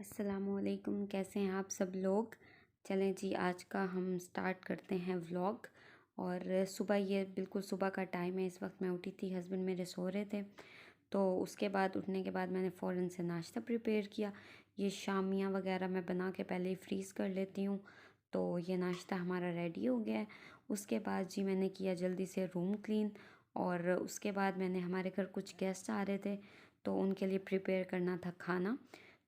अस्सलामुअलैकुम, कैसे हैं आप सब लोग। चलें जी, आज का हम स्टार्ट करते हैं व्लॉग। और सुबह, ये बिल्कुल सुबह का टाइम है। इस वक्त मैं उठी थी, हस्बैंड मेरे सो रहे थे। तो उसके बाद उठने के बाद मैंने फ़ौरन से नाश्ता प्रिपेयर किया। ये शामियाँ वगैरह मैं बना के पहले ही फ्रीज़ कर लेती हूँ। तो ये नाश्ता हमारा रेडी हो गया है। उसके बाद जी मैंने किया जल्दी से रूम क्लीन। और उसके बाद मैंने, हमारे घर कुछ गेस्ट आ रहे थे तो उनके लिए प्रिपेयर करना था खाना।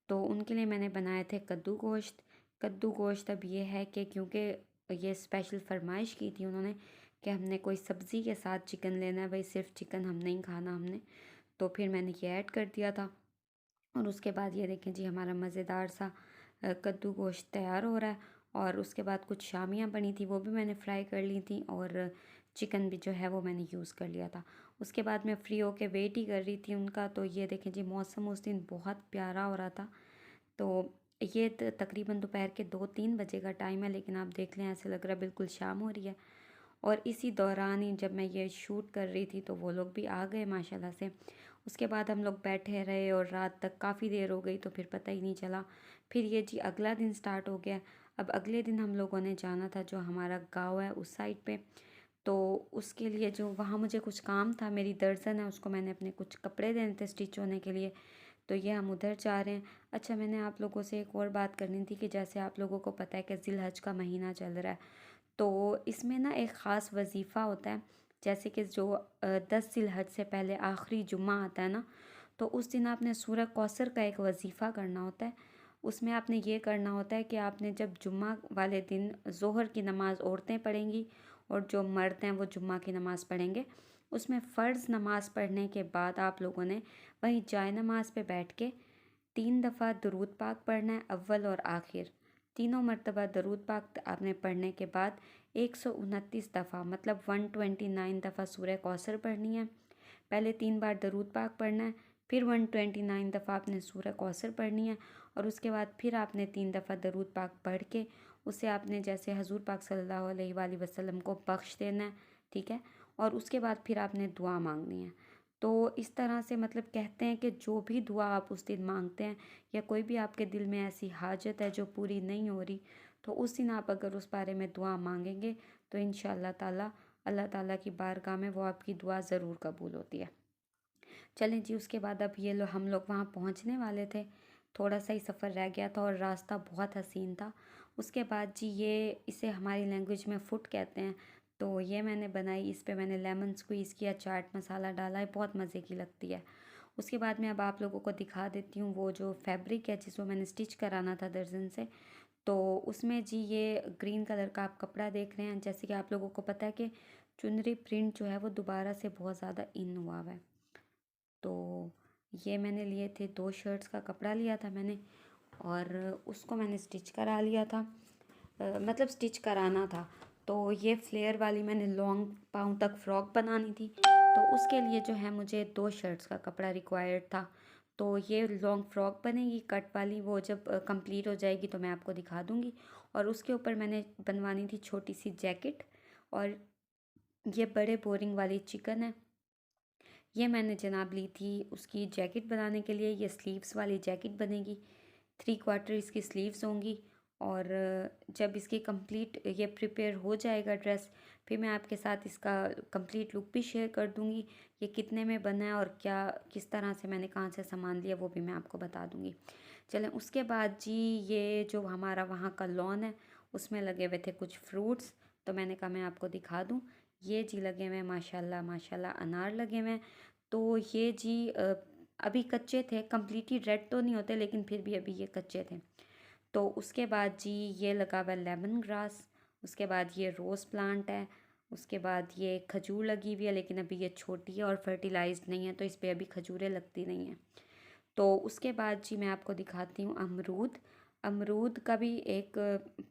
तो उनके लिए मैंने बनाए थे कद्दू गोश्त। कद्दू गोश्त अब ये है कि क्योंकि ये स्पेशल फरमाइश की थी उन्होंने कि हमने कोई सब्ज़ी के साथ चिकन लेना है, भाई सिर्फ चिकन हम नहीं खाना हमने। तो फिर मैंने ये ऐड कर दिया था। और उसके बाद ये देखें जी, हमारा मज़ेदार सा कद्दू गोश्त तैयार हो रहा है। और उसके बाद कुछ शामियाँ बनी थी, वो भी मैंने फ्राई कर ली थी। और चिकन भी जो है वो मैंने यूज़ कर लिया था। उसके बाद मैं फ्री होके वेट ही कर रही थी उनका। तो ये देखें जी, मौसम उस दिन बहुत प्यारा हो रहा था। तो ये तकरीबन दोपहर के 2-3 बजे का टाइम है, लेकिन आप देख लें ऐसे लग रहा है बिल्कुल शाम हो रही है। और इसी दौरान ही जब मैं ये शूट कर रही थी तो वो लोग भी आ गए माशाल्लाह से। उसके बाद हम लोग बैठे रहे और रात तक काफ़ी देर हो गई, तो फिर पता ही नहीं चला। फिर ये जी अगला दिन स्टार्ट हो गया। अब अगले दिन हम लोगों ने जाना था, जो हमारा गाँव है उस साइड पे। तो उसके लिए जो वहाँ मुझे कुछ काम था, मेरी दर्जन है उसको मैंने अपने कुछ कपड़े देने थे स्टिच होने के लिए। तो ये हम उधर जा रहे हैं। अच्छा, मैंने आप लोगों से एक और बात करनी थी कि जैसे आप लोगों को पता है कि ज़िलहज का महीना चल रहा है। तो इसमें ना एक ख़ास वजीफ़ा होता है। जैसे कि जो 10 ज़िलहज से पहले आखिरी जुम्मा आता है ना, तो उस दिन आपने सूरह कौसर का एक वजीफ़ा करना होता है। उसमें आपने ये करना होता है कि आपने जब जुम्मा वाले दिन ज़ोहर की नमाज़ औरतें पढ़ेंगी और जो मर्द हैं वो जुम्मा की नमाज़ पढ़ेंगे। उसमें फ़र्ज़ नमाज़ पढ़ने के बाद आप लोगों ने वहीं जाए नमाज पे बैठ के 3 दफ़ा दरूद पाक पढ़ना है, अव्वल और आखिर। तीनों मरतबा दरूद पाक आपने पढ़ने के बाद 129 दफ़ा, मतलब 129 दफ़ा सूरह कौसर पढ़नी है। पहले 3 बार दरूद पाक पढ़ना है, फिर 129 दफ़ा आपने सूरह कौसर पढ़नी है। और उसके बाद फिर आपने 3 दफ़ा दरूद पाक पढ़ के उसे आपने जैसे हजूर पाक सल्लल्लाहु अलैहि वसल्लम को बख्श देना है, ठीक है। और उसके बाद फिर आपने दुआ मांगनी है। तो इस तरह से, मतलब कहते हैं कि जो भी दुआ आप उस दिन मांगते हैं, या कोई भी आपके दिल में ऐसी हाजत है जो पूरी नहीं हो रही, तो उस दिन आप अगर उस बारे में दुआ मांगेंगे तो इंशाअल्लाह ताला, अल्लाह ताला की बारगाह में वो आपकी दुआ ज़रूर कबूल होती है। चलें जी, उसके बाद अब ये हम लोग वहाँ पहुँचने वाले थे। थोड़ा सा ही सफ़र रह गया था और रास्ता बहुत हसीन था। उसके बाद जी, ये इसे हमारी लैंग्वेज में फ़ुट कहते हैं। तो ये मैंने बनाई, इस पे मैंने लेमन स्क्वीज़ किया, चाट मसाला डाला है, बहुत मज़े की लगती है। उसके बाद मैं अब आप लोगों को दिखा देती हूँ वो जो फैब्रिक है जिसको मैंने स्टिच कराना था दर्जन से। तो उसमें जी ये ग्रीन कलर का आप कपड़ा देख रहे हैं। जैसे कि आप लोगों को पता है कि चुनरी प्रिंट जो है वो दोबारा से बहुत ज़्यादा इन हुआ हुआ है। तो ये मैंने लिए थे, 2 शर्ट्स का कपड़ा लिया था मैंने और उसको मैंने स्टिच करा लिया था। मतलब स्टिच कराना था। तो ये फ्लेयर वाली मैंने लॉन्ग पाँव तक फ़्रॉक बनानी थी, तो उसके लिए जो है मुझे 2 शर्ट्स का कपड़ा रिक्वायर्ड था। तो ये लॉन्ग फ्रॉक बनेगी कट वाली, वो जब कंप्लीट हो जाएगी तो मैं आपको दिखा दूँगी। और उसके ऊपर मैंने बनवानी थी छोटी सी जैकेट। और ये बड़े बोरिंग वाली चिकन है, ये मैंने जनाब ली थी उसकी जैकेट बनाने के लिए। ये स्लीव्स वाली जैकेट बनेगी, 3/4 इसकी स्लीव्स होंगी। और जब इसकी कंप्लीट ये प्रिपेयर हो जाएगा ड्रेस, फिर मैं आपके साथ इसका कंप्लीट लुक भी शेयर कर दूंगी। ये कितने में बना है और क्या, किस तरह से मैंने कहाँ से सामान लिया, वो भी मैं आपको बता दूंगी। चलें, उसके बाद जी, ये जो हमारा वहाँ का लॉन है उसमें लगे हुए थे कुछ फ्रूट्स। तो मैंने कहा मैं आपको दिखा दूँ। ये जी लगे हुए हैं, माशाल्लाह माशाल्लाह अनार लगे हुए हैं। तो ये जी अभी कच्चे थे, कम्प्लीटली रेड तो नहीं होते लेकिन फिर भी अभी ये कच्चे थे। तो उसके बाद जी ये लगा हुआ है लेमन ग्रास। उसके बाद ये रोज़ प्लांट है। उसके बाद ये खजूर लगी हुई है, लेकिन अभी ये छोटी है और फर्टिलाइज्ड नहीं है, तो इस पर अभी खजूरें लगती नहीं हैं। तो उसके बाद जी मैं आपको दिखाती हूँ अमरूद। अमरूद का भी एक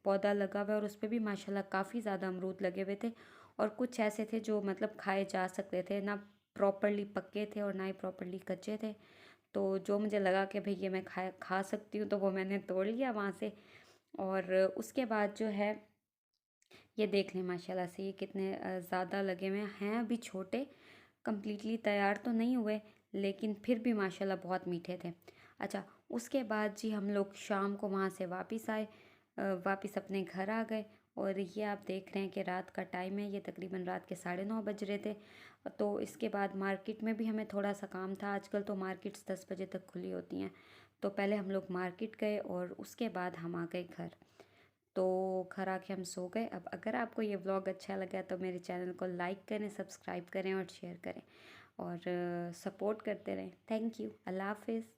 पौधा लगा हुआ है और उस पर भी माशाल्लाह काफ़ी ज़्यादा अमरूद लगे हुए थे। और कुछ ऐसे थे जो मतलब खाए जा सकते थे, ना प्रॉपरली पक्के थे और ना ही प्रॉपरली कच्चे थे। तो जो मुझे लगा कि भाई ये मैं खा सकती हूँ, तो वो मैंने तोड़ लिया वहाँ से। और उसके बाद जो है, ये देख लें माशाल्लाह से ये कितने ज़्यादा लगे हुए हैं। अभी छोटे, कम्प्लीटली तैयार तो नहीं हुए, लेकिन फिर भी माशाल्लाह बहुत मीठे थे। अच्छा, उसके बाद जी हम लोग शाम को वहाँ से वापस आए, वापस अपने घर आ गए। और ये आप देख रहे हैं कि रात का टाइम है, ये तकरीबन रात के 9:30 बज रहे थे। तो इसके बाद मार्केट में भी हमें थोड़ा सा काम था, आजकल तो मार्केट्स 10 बजे तक खुली होती हैं। तो पहले हम लोग मार्केट गए और उसके बाद हम आ गए घर। तो घर आके हम सो गए। अब अगर आपको ये व्लॉग अच्छा लगा तो मेरे चैनल को लाइक करें, सब्सक्राइब करें और शेयर करें और सपोर्ट करते रहें। Thank you. अल्लाह हाफिज़।